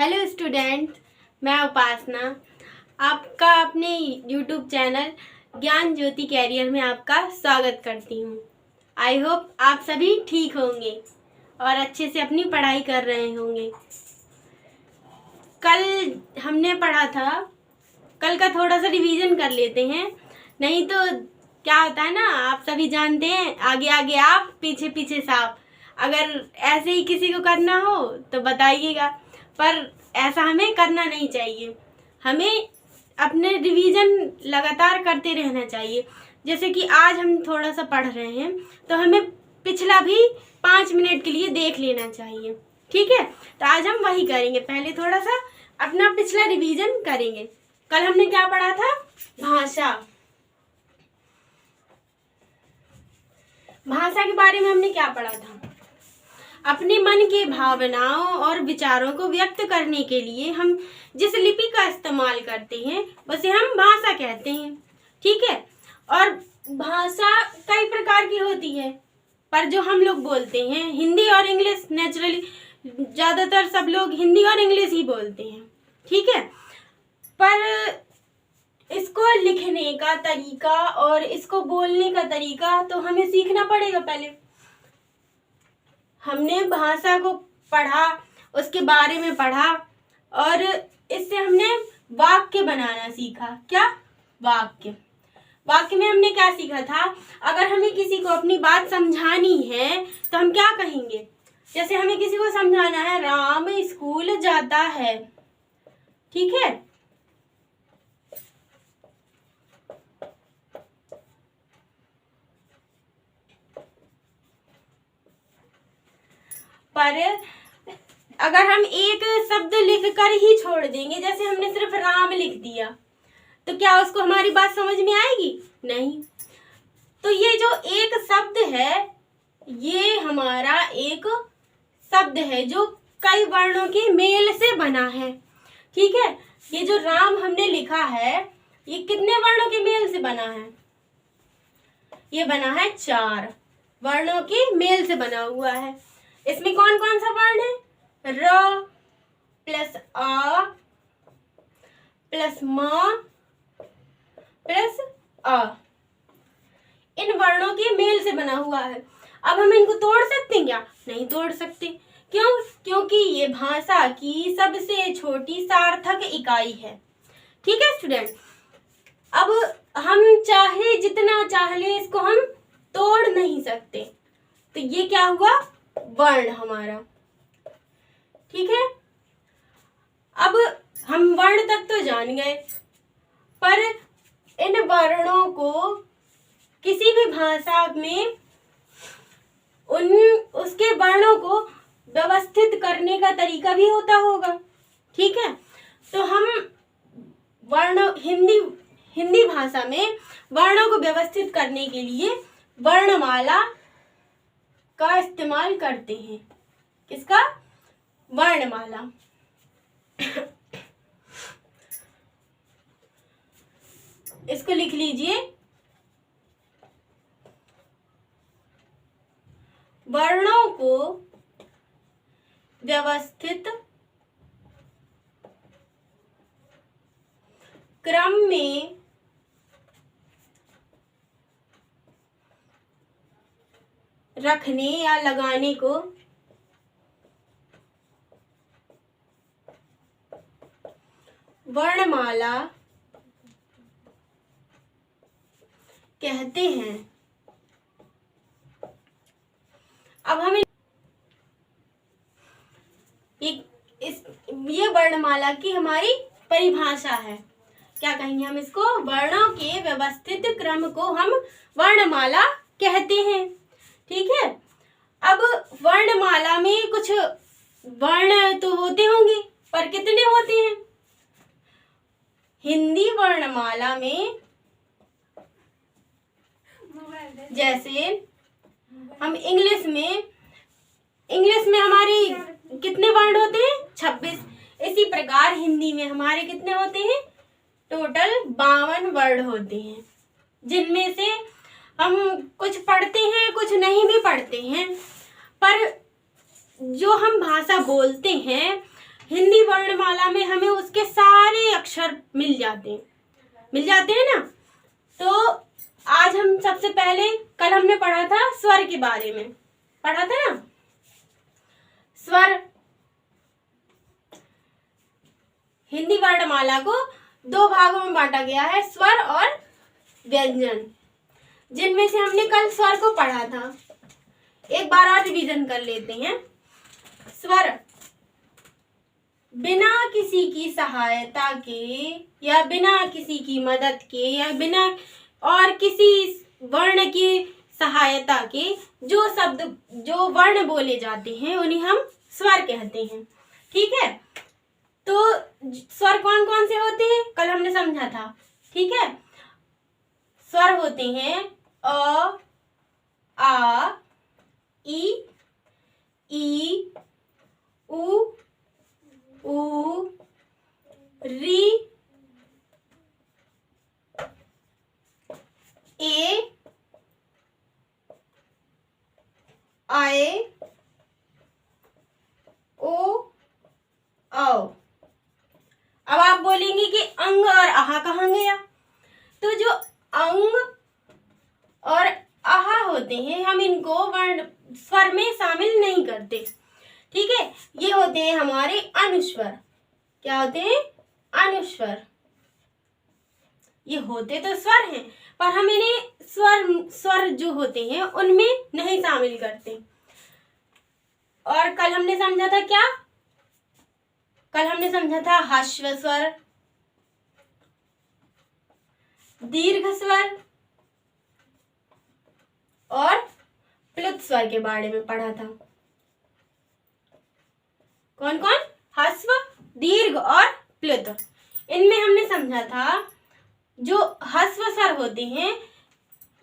Hello student, मैं उपासना आपका अपने यूट्यूब चैनल ज्ञान ज्योति कैरियर में आपका स्वागत करती हूँ। आई होप आप सभी ठीक होंगे और अच्छे से अपनी पढ़ाई कर रहे होंगे। कल हमने पढ़ा था, कल का थोड़ा सा रिवीजन कर लेते हैं, नहीं तो क्या होता है ना, आप सभी जानते हैं, आगे आगे आप पीछे पीछे साफ। अगर ऐसे ही किसी को करना हो तो बताइएगा, पर ऐसा हमें करना नहीं चाहिए। हमें अपने रिवीजन लगातार करते रहना चाहिए। जैसे कि आज हम थोड़ा सा पढ़ रहे हैं तो हमें पिछला भी 5 मिनट के लिए देख लेना चाहिए। ठीक है, तो आज हम वही करेंगे। पहले थोड़ा सा अपना पिछला रिवीजन करेंगे। कल हमने क्या पढ़ा था? भाषा के बारे में हमने क्या पढ़ा था? अपने मन के भावनाओं और विचारों को व्यक्त करने के लिए हम जिस लिपि का इस्तेमाल करते हैं उसे हम भाषा कहते हैं। ठीक है, और भाषा कई प्रकार की होती है, पर जो हम लोग बोलते हैं हिंदी और इंग्लिश, नेचुरली ज़्यादातर सब लोग हिंदी और इंग्लिश ही बोलते हैं। ठीक है, पर इसको लिखने का तरीका और इसको बोलने का तरीका तो हमें सीखना पड़ेगा। पहले हमने भाषा को पढ़ा, उसके बारे में पढ़ा और इससे हमने वाक्य बनाना सीखा। क्या? वाक्य में हमने क्या सीखा था? अगर हमें किसी को अपनी बात समझानी है तो हम क्या कहेंगे? जैसे हमें किसी को समझाना है, राम स्कूल जाता है। ठीक है, पर अगर हम एक शब्द लिखकर ही छोड़ देंगे, जैसे हमने सिर्फ राम लिख दिया, तो क्या उसको हमारी बात समझ में आएगी? नहीं। तो ये जो एक शब्द है, ये हमारा एक शब्द है जो कई वर्णों के मेल से बना है। ठीक है, ये जो राम हमने लिखा है, ये कितने वर्णों के मेल से बना है? ये बना है 4 वर्णों के मेल से बना हुआ है। इसमें कौन कौन सा वर्ण है? र प्लस आ प्लस म प्लस अ, इन वर्णों के मेल से बना हुआ है। अब हम इनको तोड़ सकते हैं क्या? नहीं तोड़ सकते। क्यों? क्योंकि ये भाषा की सबसे छोटी सार्थक इकाई है। ठीक है स्टूडेंट, अब हम चाहे जितना चाह ले, इसको हम तोड़ नहीं सकते। तो ये क्या हुआ? वर्ण हमारा। ठीक है, अब हम वर्ण तक तो जान गए, पर इन वर्णों को किसी भी भाषा में उसके वर्णों को व्यवस्थित करने का तरीका भी होता होगा। ठीक है, तो हम हिंदी भाषा में वर्णों को व्यवस्थित करने के लिए वर्णमाला का इस्तेमाल करते हैं। किसका? वर्णमाला। इसको लिख लीजिए, वर्णों को व्यवस्थित क्रम में रखने या लगाने को वर्णमाला कहते हैं। अब हमें ये वर्णमाला की हमारी परिभाषा है। क्या कहेंगे हम इसको? वर्णों के व्यवस्थित क्रम को हम वर्णमाला कहते हैं। ठीक है, अब वर्णमाला में कुछ वर्ण तो होते होंगे, पर कितने होते हैं? हिंदी वर्णमाला में जैसे हम इंग्लिश में हमारी कितने वर्ण होते हैं? 26। इसी प्रकार हिंदी में हमारे कितने होते हैं? टोटल 52 वर्ण होते हैं, जिनमें से हम कुछ पढ़ते हैं, कुछ नहीं भी पढ़ते हैं, पर जो हम भाषा बोलते हैं हिंदी वर्णमाला में हमें उसके सारे अक्षर मिल जाते हैं ना। तो आज हम सबसे पहले, कल हमने पढ़ा था स्वर के बारे में, पढ़ा था ना स्वर। हिंदी वर्णमाला को 2 भागों में बांटा गया है, स्वर और व्यंजन, जिनमें से हमने कल स्वर को पढ़ा था। एक बार और रिवीजन कर लेते हैं। स्वर बिना किसी की सहायता के या बिना किसी की मदद के या बिना और किसी वर्ण की सहायता के जो शब्द, जो वर्ण बोले जाते हैं उन्हें हम स्वर कहते हैं। ठीक है, तो स्वर कौन कौन से होते हैं कल हमने समझा था। ठीक है, स्वर होते हैं अ, आ, ई, उ, री, ए, आए, ओ, औ। अब आप बोलेंगे कि अंग और आहा कहाँ गया? तो जो अंग और आहा होते हैं हम इनको वर्ण स्वर में शामिल नहीं करते। ठीक है, ये होते हैं हमारे अनुस्वर। क्या होते हैं? अनुस्वर। ये होते तो स्वर हैं पर हम इन्हें स्वर जो होते हैं उनमें नहीं शामिल करते। और कल हमने समझा था क्या? कल हमने समझा था ह्रस्व स्वर, दीर्घ स्वर और प्लुत स्वर के बारे में पढ़ा था। कौन कौन? ह्रस्व, दीर्घ और प्लुत। इनमें हमने समझा था जो ह्रस्व स्वर होते हैं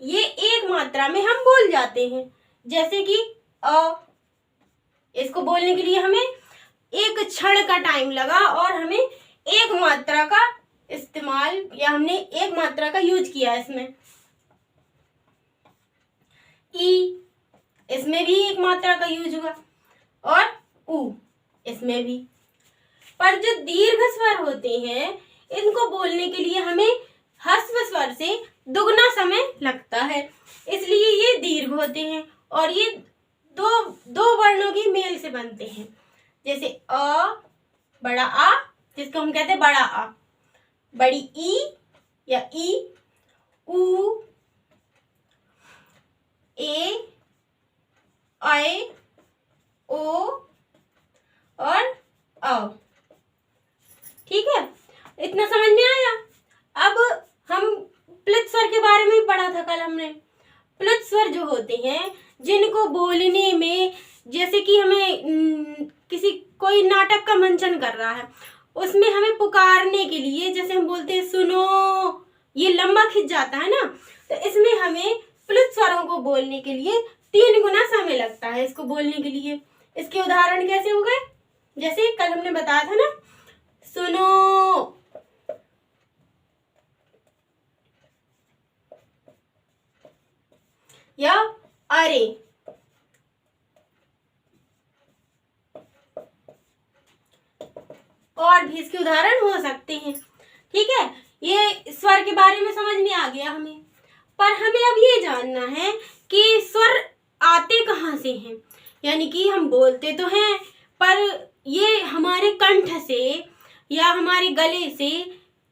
ये एक मात्रा में हम बोल जाते हैं, जैसे कि अ। इसको बोलने के लिए हमें एक क्षण का टाइम लगा और हमें एक मात्रा का इस्तेमाल या हमने एक मात्रा का यूज किया इसमें। ई, इसमें भी एक मात्रा का यूज हुआ और उ, इसमें भी। पर जो दीर्घ स्वर होते हैं इनको बोलने के लिए हमें ह्रस्व स्वर से दुगना समय लगता है, इसलिए ये दीर्घ होते हैं और ये दो वर्णों की मेल से बनते हैं। जैसे अ, बड़ा आ जिसको हम कहते हैं बड़ा आ, बड़ी ई या ई, उ, ए, आए, ओ और औ। ठीक है, इतना समझ में आया? अब हम प्लुत स्वर के बारे में पढ़ा था कल हमने। प्लुत स्वर जो होते हैं जिनको बोलने में, जैसे कि हमें कोई नाटक का मंचन कर रहा है उसमें हमें पुकारने के लिए, जैसे हम बोलते हैं सुनो, ये लंबा खिंच जाता है ना, तो इसमें हमें प्लुत स्वरों को बोलने के लिए 3 गुना समय लगता है इसको बोलने के लिए। इसके उदाहरण कैसे हो गए? जैसे कल हमने बताया था ना, सुनो, या अरे। और भी इसके उदाहरण हो सकते हैं। ठीक है, ये स्वर के बारे में समझ में आ गया हमें। पर हमें अब ये जानना है कि स्वर आते कहाँ से हैं, यानी कि हम बोलते तो हैं पर ये हमारे कंठ से या हमारे गले से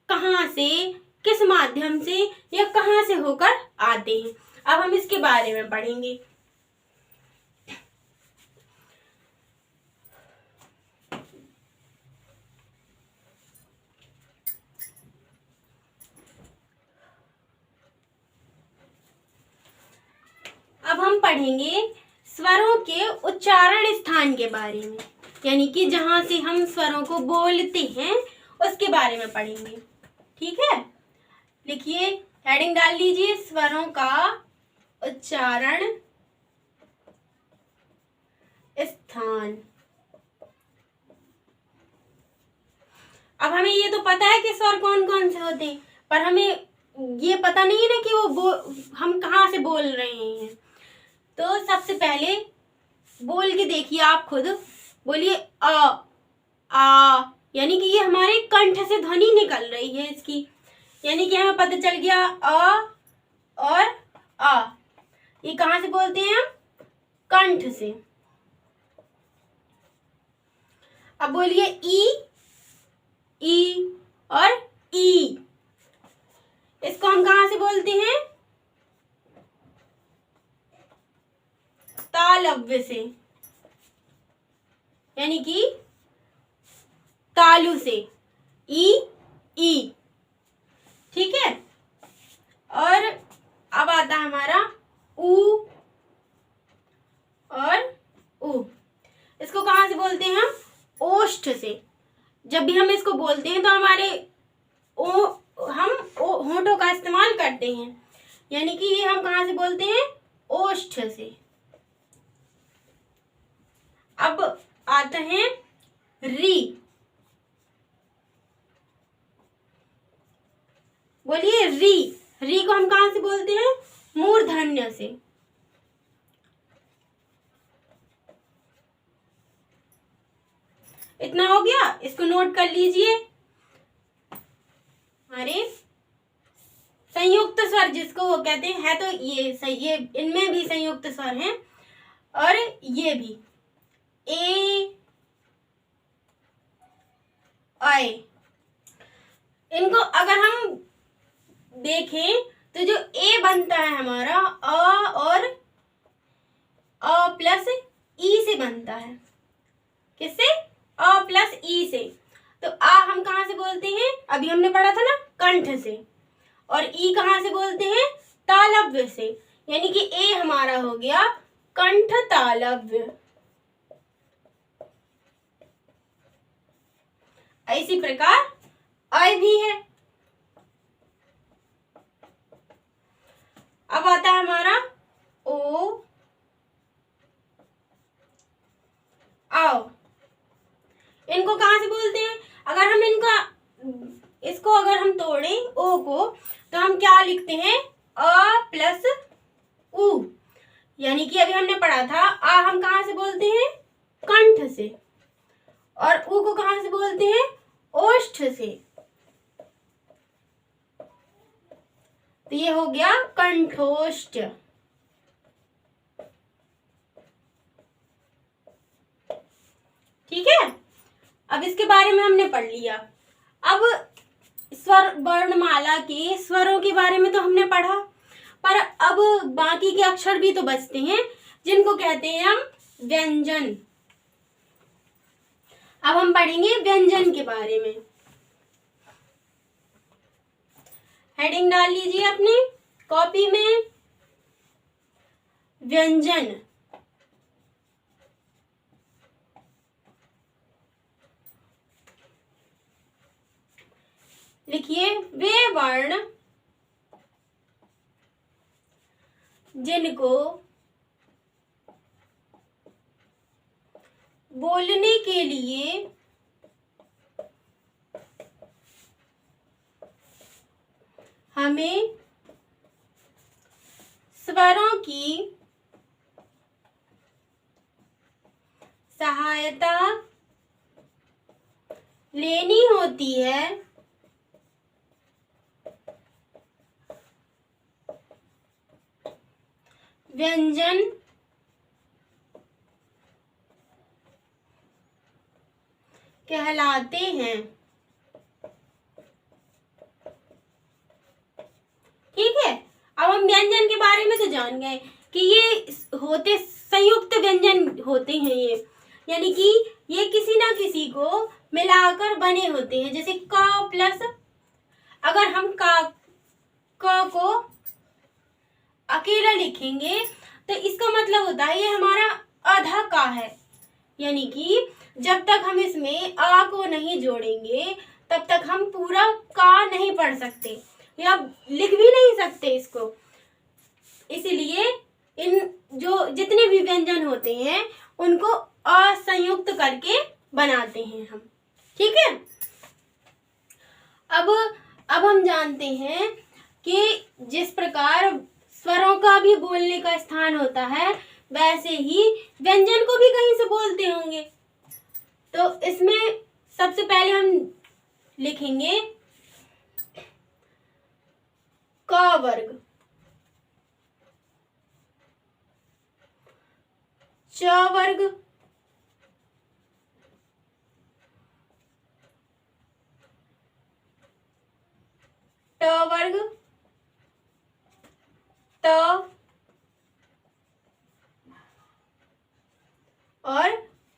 कहाँ से, किस माध्यम से या कहाँ से होकर आते हैं। अब हम इसके बारे में पढ़ेंगे। अब हम पढ़ेंगे स्वरों के उच्चारण स्थान के बारे में, यानी कि जहां से हम स्वरों को बोलते हैं उसके बारे में पढ़ेंगे। ठीक है, लिखिए, हेडिंग डाल लीजिए, स्वरों का उच्चारण स्थान। अब हमें ये तो पता है कि स्वर कौन कौन से होते हैं, पर हमें ये पता नहीं है ना कि हम कहाँ से बोल रहे हैं। तो सबसे पहले बोल के देखिए, आप खुद बोलिए अ। आ, यानी कि ये हमारे कंठ से ध्वनि निकल रही है इसकी, यानी कि हमें पता चल गया अ और आ, ये कहाँ से बोलते हैं हम? कंठ से। अब बोलिए ई और ई, इसको हम कहाँ से बोलते हैं? तालव्य से, यानी कि तालु से, ई। ठीक है। और अब आता है हमारा ऊ और उ, इसको कहाँ से बोलते हैं हम? ओष्ठ से। जब भी हम इसको बोलते हैं तो हमारे हम होठों का इस्तेमाल करते हैं, यानी कि ये हम कहाँ से बोलते हैं? ओष्ठ से। अब आते हैं री, बोलिए री को हम कहाँ से बोलते हैं? मूर्धन्य से। इतना हो गया, इसको नोट कर लीजिए। हमारे संयुक्त स्वर जिसको वो कहते हैं, है तो ये सही, ये इनमें भी संयुक्त स्वर हैं और ये भी ए आए। इनको अगर हम देखें तो जो ए बनता है हमारा अ और अ प्लस ई से बनता है। किससे? अ प्लस ई से। तो आ हम कहाँ से बोलते हैं? अभी हमने पढ़ा था ना, कंठ से। और ई कहाँ से बोलते हैं? तालव्य से। यानी कि ए हमारा हो गया कंठ तालव्य। इसी प्रकार अ भी है। अब आता है हमारा ओ आओ। इनको कहाँ से बोलते हैं? अगर हम इसको अगर हम तोड़ें ओ को, तो हम क्या लिखते हैं? अ प्लस उ, यानी कि अभी हमने पढ़ा था आ हम कहाँ से बोलते हैं? कंठ से। और उ को कहाँ से बोलते हैं? ओष्ठ से। तो ये हो गया कंठोष्ठ। ठीक है। अब इसके बारे में हमने पढ़ लिया। अब स्वर वर्णमाला के स्वरों के बारे में तो हमने पढ़ा, पर अब बाकी के अक्षर भी तो बचते हैं जिनको कहते हैं हम व्यंजन। अब हम पढ़ेंगे व्यंजन के बारे में। हेडिंग डाल लीजिए अपने कॉपी में, व्यंजन। लिखिए वे वर्ण जिनको बोलने के लिए हमें स्वरों की सहायता लेनी होती है, व्यंजन कहलाते हैं। ठीक है। अब हम व्यंजन के बारे में तो जान गए कि ये होते संयुक्त व्यंजन होते हैं ये, यानी कि ये किसी ना किसी को मिलाकर बने होते हैं। जैसे क प्लस, अगर हम क को अकेला लिखेंगे तो इसका मतलब होता है ये हमारा आधा का है, यानी कि जब तक हम इसमें आ को नहीं जोड़ेंगे तब तक हम पूरा का नहीं पढ़ सकते या लिख भी नहीं सकते इसको। इसीलिए इन जो जितने भी व्यंजन होते हैं उनको असंयुक्त करके बनाते हैं हम। ठीक है। अब हम जानते हैं कि जिस प्रकार स्वरों का भी बोलने का स्थान होता है, वैसे ही व्यंजन को भी कहीं से बोलते होंगे। तो इसमें सबसे पहले हम लिखेंगे क वर्ग, च वर्ग, ट वर्ग, त और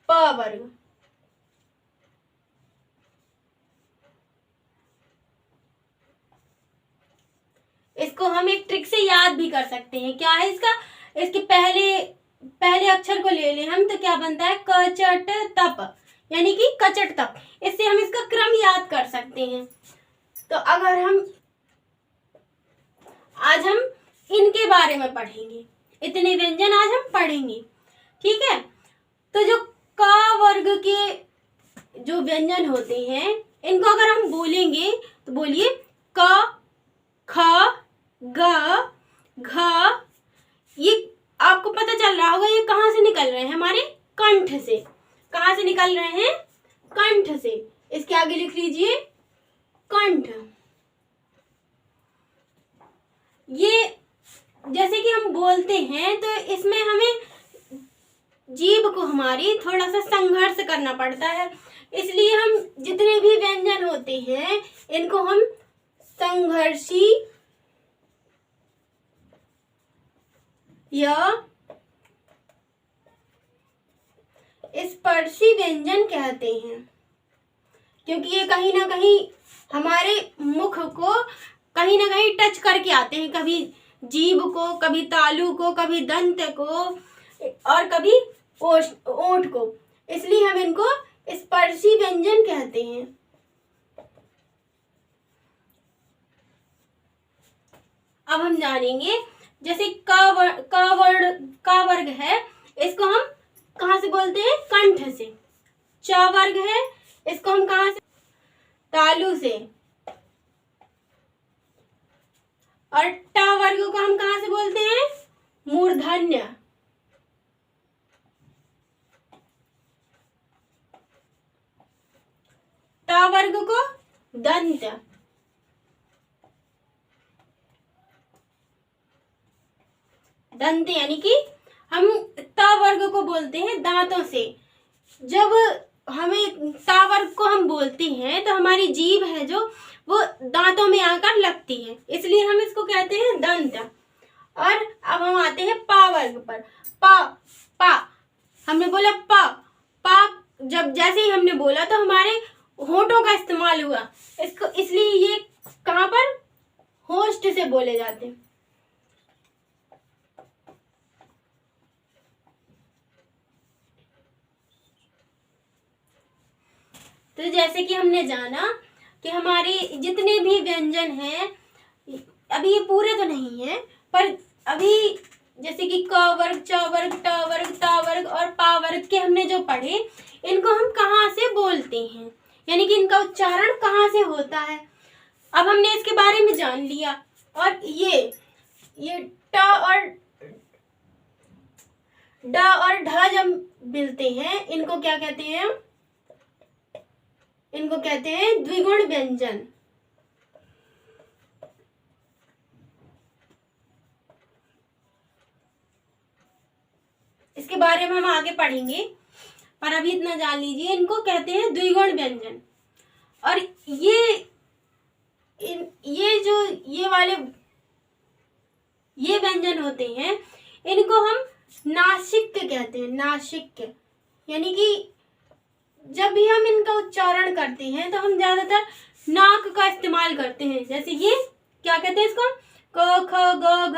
प वर्ग। इसको हम एक ट्रिक से याद भी कर सकते हैं। क्या है इसका? इसके पहले अक्षर को ले लें हम तो क्या बनता है? कचट तप, यानी कि कचट तप। इससे हम इसका क्रम याद कर सकते हैं। तो अगर आज हम इनके बारे में पढ़ेंगे, इतने व्यंजन आज हम पढ़ेंगे, ठीक है। तो जो क वर्ग के जो व्यंजन होते हैं, इनको अगर हम बोलेंगे तो बोलिए क, ख, ग, घ। ये आपको पता चल रहा होगा ये कहाँ से निकल रहे हैं? हमारे कंठ से। कहाँ से निकल रहे हैं? कंठ से। इसके आगे लिख लीजिए कंठ। ये जैसे कि हम बोलते हैं तो इसमें हमें जीभ को हमारी थोड़ा सा संघर्ष करना पड़ता है, इसलिए हम जितने भी व्यंजन होते हैं इनको हम संघर्षी या स्पर्शी व्यंजन कहते हैं, क्योंकि ये कहीं ना कहीं हमारे मुख को कहीं ना कहीं टच करके आते हैं, कभी जीभ को, कभी तालु को, कभी दंत को और कभी ओंठ को। इसलिए हम इनको स्पर्शी व्यंजन कहते हैं। अब हम जानेंगे जैसे क वर्ग है, इसको हम कहाँ से बोलते हैं? कंठ से। च वर्ग है, इसको हम कहाँ से? तालु से। और ट वर्ग को हम कहाँ से बोलते हैं? मूर्धन्य। ट वर्ग को दंत। दंत यानी कि हम त वर्ग को बोलते हैं दांतों से। जब हमें ता वर्ग को हम बोलते हैं तो हमारी जीभ है जो वो दांतों में आकर लगती है, इसलिए हम इसको कहते हैं दंत। और अब हम आते हैं पा वर्ग पर। पा हमने बोला पा जब जैसे ही हमने बोला तो हमारे होठों का इस्तेमाल हुआ, इसको इसलिए ये कहाँ पर? होस्ट से बोले जाते हैं। तो जैसे कि हमने जाना कि हमारे जितने भी व्यंजन हैं, अभी ये पूरे तो नहीं है, पर अभी जैसे कि क वर्ग, च वर्ग, ट वर्ग, ता वर्ग और पा वर्ग के हमने जो पढ़े, इनको हम कहाँ से बोलते हैं, यानी कि इनका उच्चारण कहाँ से होता है। अब हमने इसके बारे में जान लिया। और ये ट और ड और ढ जब मिलते हैं, इनको क्या कहते हैं? इनको कहते हैं द्विगुण व्यंजन। इसके बारे में हम आगे पढ़ेंगे, पर अभी इतना जान लीजिए, इनको कहते हैं द्विगुण व्यंजन। और ये व्यंजन होते हैं, इनको हम नासिक्य कहते हैं। नासिक्य यानी कि जब भी हम इनका उच्चारण करते हैं तो हम ज्यादातर नाक का इस्तेमाल करते हैं। जैसे ये क्या कहते हैं इसको? क ख ग घ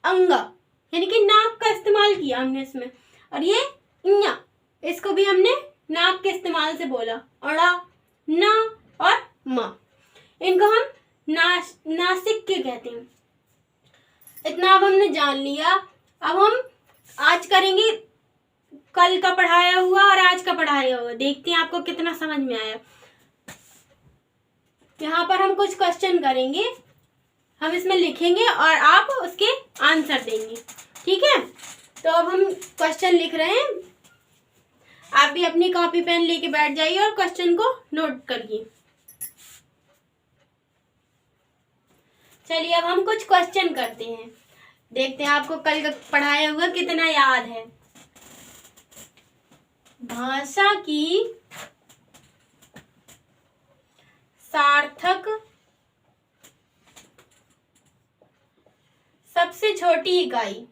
अंगा, यानी कि नाक का इस्तेमाल किया हमने इसमें। और ये इन्या, इसको भी हमने नाक के इस्तेमाल से बोला। अड़ा, न और म, इनको हम नासिक्य कहते हैं। इतना अब हमने जान लिया। अब हम आज करेंगे कल का पढ़ाया हुआ और आज का पढ़ाया हुआ, देखते हैं आपको कितना समझ में आया। यहाँ पर हम कुछ क्वेश्चन करेंगे, हम इसमें लिखेंगे और आप उसके आंसर देंगे, ठीक है। तो अब हम क्वेश्चन लिख रहे हैं। आप भी अपनी कॉपी पेन लेके बैठ जाइए और क्वेश्चन को नोट करिए। चलिए अब हम कुछ क्वेश्चन करते हैं, देखते हैं आपको कल का पढ़ाया हुआ कितना याद है। भाषा की सार्थक सबसे छोटी इकाई।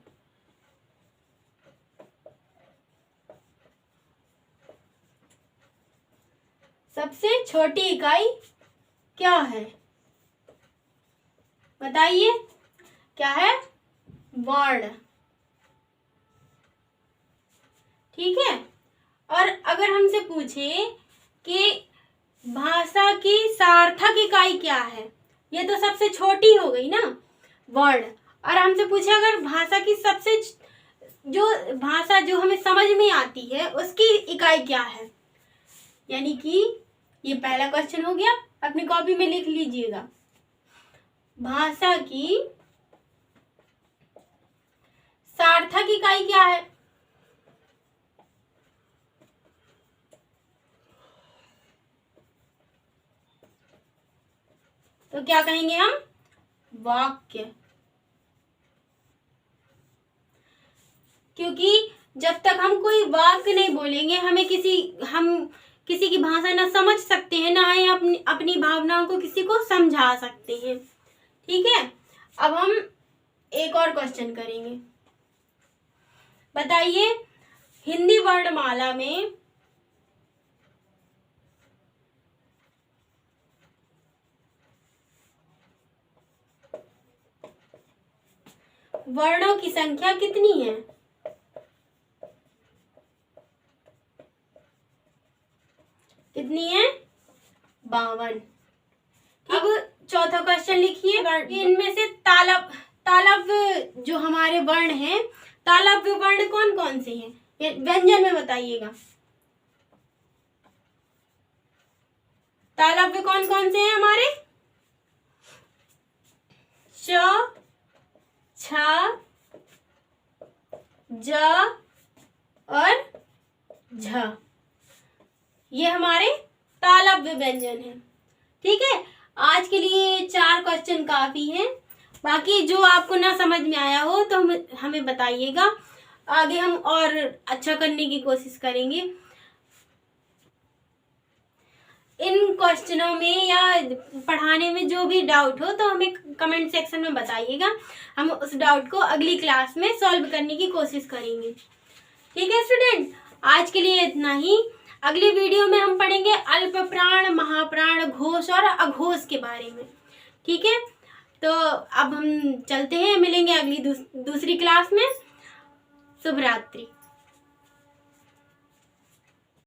सबसे छोटी इकाई क्या है? बताइए क्या है? वर्ण। ठीक है। और अगर हमसे पूछे कि भाषा की सार्थक इकाई क्या है, ये तो सबसे छोटी हो गई ना, वर्ण। और हमसे पूछे अगर भाषा की सबसे भाषा जो हमें समझ में आती है उसकी इकाई क्या है, यानी कि ये पहला क्वेश्चन हो गया, अपनी कॉपी में लिख लीजिएगा। भाषा की सार्थक इकाई क्या है? तो क्या कहेंगे हम? वाक्य। क्योंकि जब तक हम कोई वाक्य नहीं बोलेंगे हम किसी की भाषा ना समझ सकते हैं, ना ही अपनी भावनाओं को किसी को समझा सकते हैं। ठीक है। अब हम एक और क्वेश्चन करेंगे। बताइए हिंदी वर्णमाला में वर्णों की संख्या कितनी है? कितनी है? 52। अब चौथा क्वेश्चन लिखिए। इनमें से तालव्य जो हमारे वर्ण हैं, तालव्य वर्ण कौन कौन से हैं? ये व्यंजन में बताइएगा। तालव्य कौन कौन से हैं हमारे? च, छ, ज और झ, ये हमारे तालव्य व्यंजन हैं। ठीक है। आज के लिए 4 क्वेश्चन काफी हैं। बाकी जो आपको ना समझ में आया हो तो हमें बताइएगा, आगे हम और अच्छा करने की कोशिश करेंगे। इन क्वेश्चनों में या पढ़ाने में जो भी डाउट हो तो हमें कमेंट सेक्शन में बताइएगा, हम उस डाउट को अगली क्लास में सॉल्व करने की कोशिश करेंगे। ठीक है स्टूडेंट, आज के लिए इतना ही। अगली वीडियो में हम पढ़ेंगे अल्प प्राण, महाप्राण, घोष और अघोष के बारे में। ठीक है। तो अब हम चलते हैं, मिलेंगे अगली दूसरी क्लास में। शुभ रात्रि।